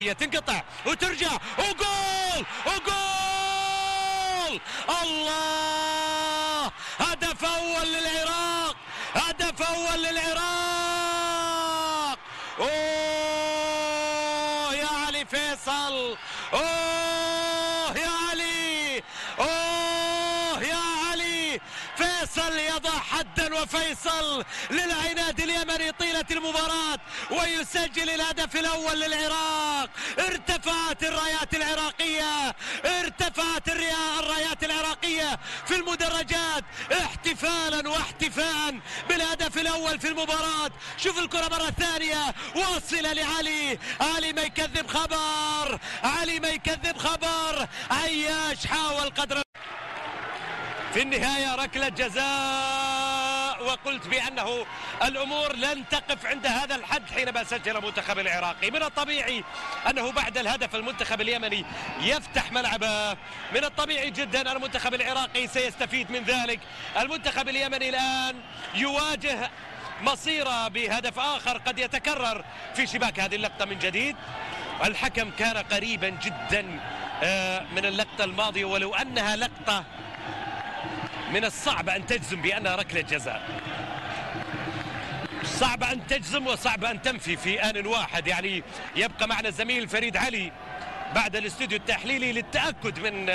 تنقطع وترجع وجول وجول. الله، هدف اول للعراق، هدف اول للعراق. اوه يا علي فيصل، اوه يا علي، اوه يا علي فيصل يضع حدا وفيصل للعناد اليمني طيلة المباراة ويسجل الهدف الأول للعراق. ارتفعت الرايات العراقية، ارتفعت الرايات العراقية في المدرجات احتفالا واحتفاء بالهدف الأول في المباراة. شوف الكرة مرة ثانية واصلة لعلي، علي ما يكذب خبر، علي ما يكذب خبر. عياش حاول قدر في النهاية ركلة جزاء، وقلت بأنه الأمور لن تقف عند هذا الحد حينما سجل المنتخب العراقي. من الطبيعي أنه بعد الهدف المنتخب اليمني يفتح ملعبه، من الطبيعي جدا المنتخب العراقي سيستفيد من ذلك. المنتخب اليمني الآن يواجه مصيره بهدف آخر قد يتكرر في شباك هذه اللقطة من جديد. الحكم كان قريبا جدا من اللقطة الماضية، ولو أنها لقطة من الصعب أن تجزم بأنها ركلة جزاء، صعب أن تجزم وصعب أن تنفي في آن واحد. يعني يبقى معنا الزميل فريد علي بعد الاستوديو التحليلي للتأكد من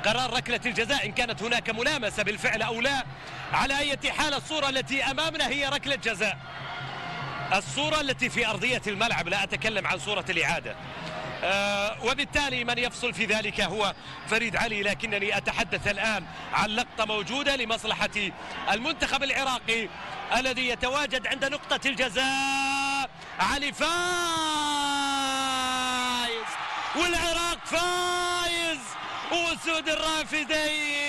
قرار ركلة الجزاء إن كانت هناك ملامسة بالفعل أو لا. على أي حال الصورة التي أمامنا هي ركلة جزاء، الصورة التي في أرضية الملعب، لا أتكلم عن صورة الإعادة. وبالتالي من يفصل في ذلك هو فريد علي، لكنني أتحدث الآن عن لقطة موجودة لمصلحة المنتخب العراقي الذي يتواجد عند نقطة الجزاء. علي فايز والعراق فايز، وأسود الرافدين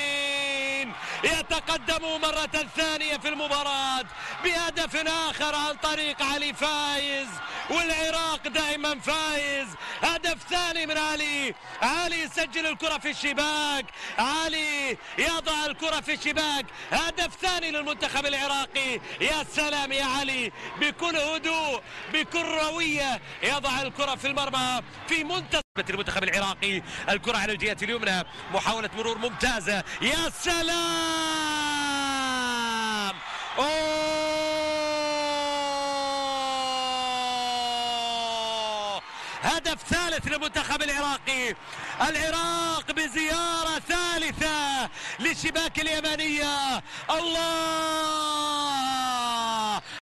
يتقدموا مرة ثانية في المباراة بهدف آخر عن طريق علي فايز، والعراق دائما فايز. هدف ثاني من علي، علي يسجل الكرة في الشباك، علي يضع الكرة في الشباك. هدف ثاني للمنتخب العراقي. يا سلام يا علي، بكل هدوء بكل روية يضع الكرة في المرمى في منتصف المنتخب العراقي. الكرة على الجهة اليمنى، محاولة مرور ممتازة. يا سلام، هدف ثالث للمنتخب العراقي. العراق بزيارة ثالثة للشباك اليمنية. الله،